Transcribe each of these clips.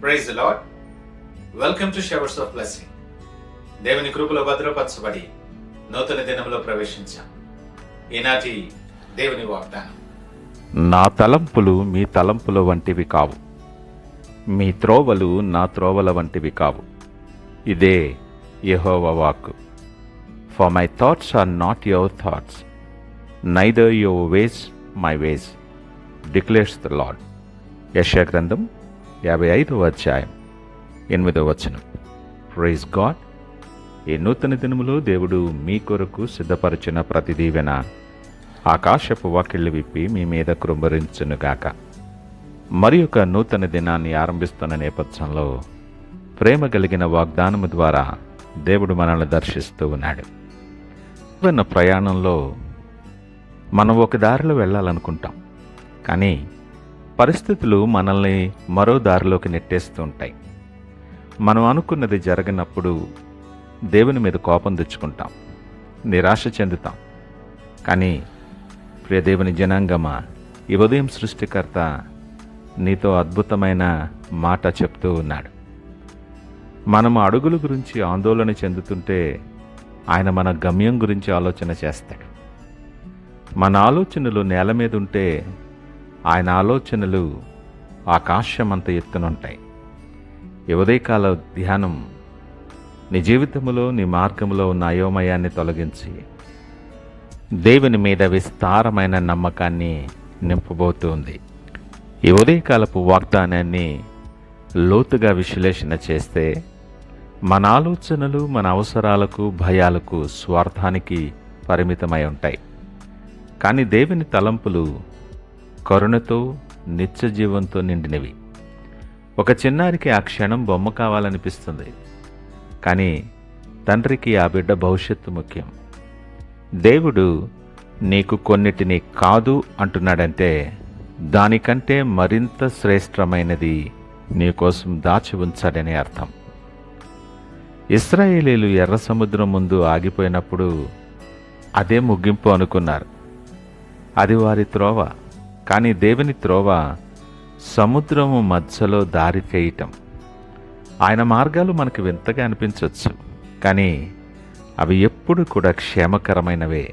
Praise the lord. Welcome to showers of blessing. దేవుని కృపలో భద్రపరచబడి నూతన దినంలో ప్రవేశించాం. ఈనాటి దేవుని వాగ్దానం: నా తలంపులు మీ తలంపుల వంటివి కావు, మీ త్రోవలు నా త్రోవల వంటివి కావు. ఇదే యెహోవా వాక్కు. For my thoughts are not your thoughts, neither your ways my ways, declares the lord. యెషయా గ్రంథం 55వ అధ్యాయం 8వ వచనం. Praise god. ఈ నూతన దినములో దేవుడు మీ కొరకు సిద్ధపరిచిన ప్రతి దీవెన ఆకాశపు వాకిళ్ళు విప్పి మీ మీద కృంభరించునుగాక. మరి ఒక నూతన దినాన్ని ఆరంభిస్తున్న నేపథ్యంలో ప్రేమ కలిగిన వాగ్దానము ద్వారా దేవుడు మనల్ని దర్శిస్తూ ఉన్నాడు. ఉన్న ప్రయాణంలో మనం ఒక దారిలో వెళ్ళాలనుకుంటాం, కానీ పరిస్థితులు మనల్ని మరో దారిలోకి నెట్టేస్తూ ఉంటాయి. మనం అనుకున్నది జరగనప్పుడు దేవుని మీద కోపం తెచ్చుకుంటాం, నిరాశ చెందుతాం. కానీ ప్రియ దేవుని జనాంగమా, ఈ ఉదయం సృష్టికర్త నీతో అద్భుతమైన మాట చెప్తూ ఉన్నాడు. మనము అడుగుల గురించి ఆందోళన చెందుతుంటే ఆయన మన గమ్యం గురించి ఆలోచన చేస్తాడు. మన ఆలోచనలు నేల మీద ఉంటే ఆయన ఆలోచనలు ఆకాశమంత ఎత్తునుంటాయి. ఈ ఉదయకాల ధ్యానం నీ జీవితంలో, నీ మార్గంలో ఉన్న అయోమయాన్ని తొలగించి దేవుని మీద విస్తారమైన నమ్మకాన్ని నింపబోతుంది. ఈ ఉదయకాలపు వాగ్దానాన్ని లోతుగా విశ్లేషణ చేస్తే మన ఆలోచనలు మన అవసరాలకు, భయాలకు, స్వార్థానికి పరిమితమై ఉంటాయి. కానీ దేవుని తలంపులు కరుణతో, నిత్య జీవంతో నిండినవి. ఒక చిన్నారికి ఆ క్షణం బొమ్మ కావాలనిపిస్తుంది, కానీ తండ్రికి ఆ బిడ్డ భవిష్యత్తు ముఖ్యం. దేవుడు నీకు కొన్నిటిని కాదు అంటున్నాడంటే దానికంటే మరింత శ్రేష్టమైనది నీకోసం దాచి ఉంచాడని అర్థం. ఇశ్రాయేలీలు ఎర్ర సముద్రం ముందు ఆగిపోయినప్పుడు అదే ముగింపు అనుకున్నారు. అది వారి త్రోవ. కానీ దేవుని త్రోవ సముద్రము మధ్యలో దారి చేయటం. ఆయన మార్గాలు మనకు వింతగా అనిపించవచ్చు, కానీ అవి ఎప్పుడు కూడా క్షేమకరమైనవే.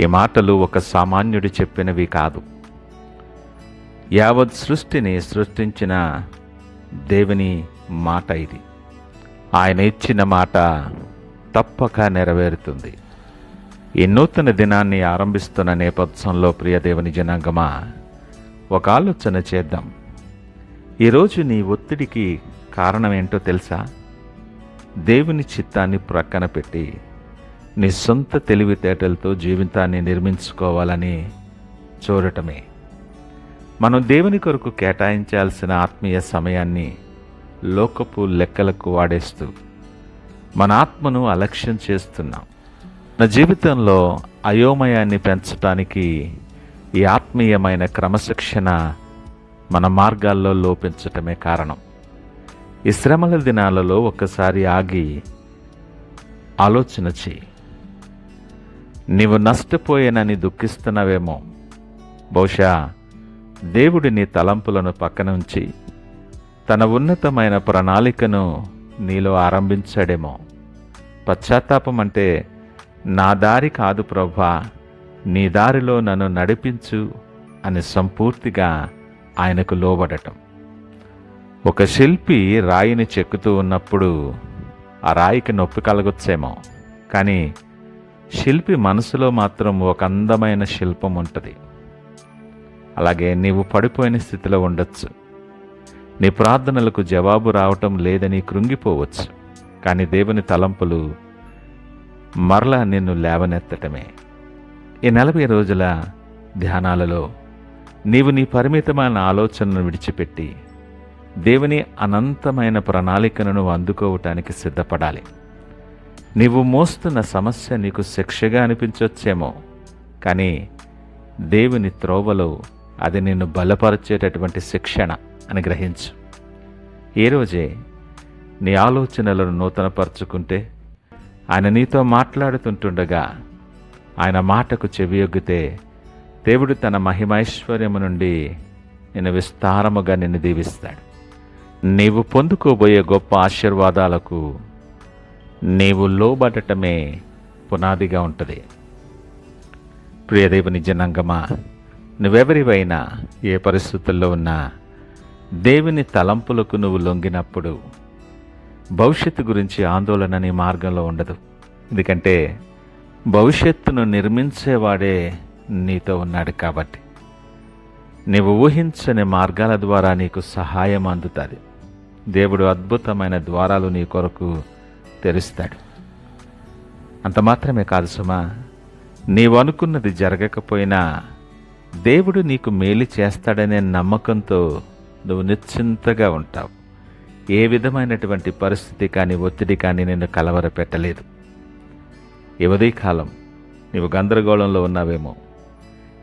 ఈ మాటలు ఒక సామాన్యుడు చెప్పినవి కాదు. యావత్ సృష్టిని సృష్టించిన దేవుని మాట ఇది. ఆయన ఇచ్చిన మాట తప్పక నెరవేరుతుంది. ఈ నూతన దినాన్ని ఆరంభిస్తున్న నేపథ్యంలో ప్రియ దేవుని జనాంగమా, ఒక ఆలోచన చేద్దాం. ఈరోజు నీ ఒత్తిడికి కారణం ఏంటో తెలుసా? దేవుని చిత్తాన్ని ప్రక్కన పెట్టి నీ సొంత తెలివితేటలతో జీవితాన్ని నిర్మించుకోవాలని చూడటమే. మనం దేవుని కొరకు కేటాయించాల్సిన ఆత్మీయ సమయాన్ని లోకపు లెక్కలకు వాడేస్తూ మన ఆత్మను అలక్ష్యం చేస్తున్నాం. నా జీవితంలో అయోమయాన్ని పెంచడానికి ఈ ఆత్మీయమైన క్రమశిక్షణ మన మార్గాల్లో లోపించటమే కారణం. ఈ శ్రమల దినాలలో ఒక్కసారి ఆగి ఆలోచన చేయి. నీవు నష్టపోయానని దుఃఖిస్తున్నావేమో. బహుశా దేవుడి నీ తలంపులను పక్కన ఉంచి తన ఉన్నతమైన ప్రణాళికను నీలో ఆరంభించాడేమో. పశ్చాత్తాపం అంటే నా దారి కాదు ప్రభువా, నీ దారిలో నన్ను నడిపించు అని సంపూర్తిగా ఆయనకు లోబడటం. ఒక శిల్పి రాయిని చెక్కుతూ ఉన్నప్పుడు ఆ రాయికి నొప్పి కలగొచ్చేమో, కానీ శిల్పి మనసులో మాత్రం ఒక అందమైన శిల్పం ఉంటుంది. అలాగే నీవు పడిపోయిన స్థితిలో ఉండొచ్చు. నీ ప్రార్థనలకు జవాబు రావటం లేదని కృంగిపోవచ్చు, కానీ దేవుని తలంపులు మరలా నిన్ను లేవనెత్తటమే. ఈ 40 రోజుల ధ్యానాలలో నీవు నీ పరిమితమైన ఆలోచనను విడిచిపెట్టి దేవుని అనంతమైన ప్రణాళికను అందుకోవటానికి సిద్ధపడాలి. నీవు మోస్తున్న సమస్య నీకు శిక్షగా అనిపించొచ్చేమో, కానీ దేవుని త్రోవలో అది నిన్ను బలపరిచేటటువంటి శిక్షణ అని గ్రహించు. ఏ రోజే నీ ఆలోచనలను నూతనపరుచుకుంటే ఆయన నీతో మాట్లాడుతుంటుండగా ఆయన మాటకు చెవియొగ్గితే దేవుడు తన మహిమైశ్వర్యము నుండి నిన్ను విస్తారముగా నిన్ను దీవిస్తాడు. నీవు పొందుకోబోయే గొప్ప ఆశీర్వాదాలకు నీవు లోబడటమే పునాదిగా ఉంటుంది. ప్రియదేవుని జనాంగమా, నువ్వెవరివైనా ఏ పరిస్థితుల్లో ఉన్నా దేవుని తలంపులకు నువ్వు లొంగినప్పుడు భవిష్యత్తు గురించి ఆందోళన నీ మార్గంలో ఉండదు. ఎందుకంటే భవిష్యత్తును నిర్మించేవాడే నీతో ఉన్నాడు కాబట్టి నీవు ఊహించని మార్గాల ద్వారా నీకు సహాయం అందుతుంది. దేవుడు అద్భుతమైన ద్వారాలు నీ కొరకు తెరుస్తాడు. అంత మాత్రమే కాదు సుమా, నీవు అనుకున్నది జరగకపోయినా దేవుడు నీకు మేలు చేస్తాడనే నమ్మకంతో నువ్వు నిశ్చింతగా ఉంటావు. ఏ విధమైనటువంటి పరిస్థితి కానీ ఒత్తిడి కానీ నిన్ను కలవరపెట్టలేదు. ఈ ఉదయకాలం నీవు గందరగోళంలో ఉన్నావేమో,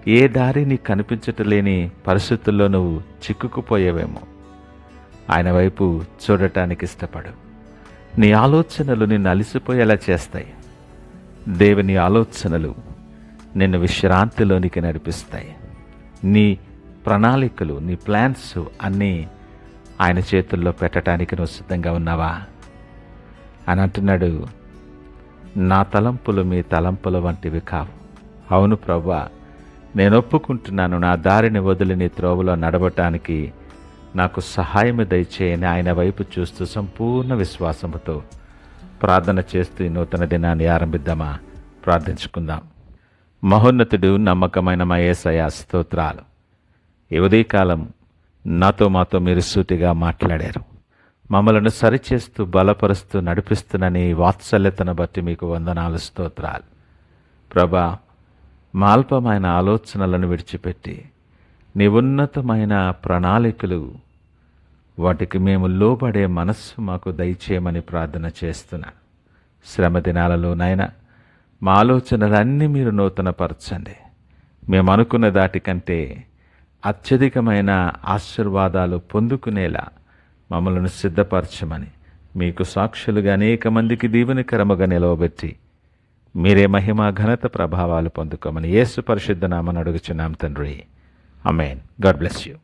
ఏ దారి నీకు కనిపించటలేని పరిస్థితుల్లో నువ్వు చిక్కుకుపోయేవేమో. ఆయన వైపు చూడటానికి ఇష్టపడు. నీ ఆలోచనలు నిన్ను అలసిపోయేలా చేస్తాయి. దేవుని ఆలోచనలు నిన్ను విశ్రాంతిలోనికి నడిపిస్తాయి. నీ ప్రణాళికలు, నీ ప్లాన్స్ అన్నీ ఆయన చేతుల్లో పెట్టడానికి నువ్వు సిద్ధంగా ఉన్నావా అని అంటున్నాడు. నా తలంపులు మీ తలంపుల వంటివి కావు. అవును ప్రభువా, నేను ఒప్పుకుంటున్నాను. నా దారిని వదిలి నీ త్రోవలో నడవటానికి నాకు సహాయం దయచేయని ఆయన వైపు చూస్తూ సంపూర్ణ విశ్వాసంతో ప్రార్థన చేస్తూ ఈ నూతన దినాన్ని ఆరంభిద్దామా? ప్రార్థించుకుందాం. మహోన్నతుడు, నమ్మకమైన మా యేసయ్యా, స్తోత్రాలు. ఈ ఉదయకాలం మాతో మీరు సూటిగా మాట్లాడారు. మమ్మలను సరిచేస్తూ బలపరుస్తూ నడిపిస్తున్న నీ వాత్సల్యతను బట్టి మీకు వందనాలు, స్తోత్రాలు. ప్రభా, మా అల్పమైన ఆలోచనలను విడిచిపెట్టి నీ ఉన్నతమైన ప్రణాళికలు, వాటికి మేము లోబడే మనస్సు మాకు దయచేయమని ప్రార్థన చేస్తున్నాను. శ్రమ దినాలలో నాయనా మా ఆలోచనలన్నీ మీరు నూతనపరచండి. మేము అనుకున్న దాటికంటే అత్యధికమైన ఆశీర్వాదాలు పొందుకునేలా మమ్మల్ని సిద్ధపరచమని మీకు సాక్షులుగా అనేక మందికి దీవెనకరముగా నిలవబెట్టి మీరే మహిమ, ఘనత, ప్రభావాలు పొందుకోమని యేసు పరిశుద్ధ నామమున అడుగుచున్నాం తండ్రి. ఆమేన్. God bless you.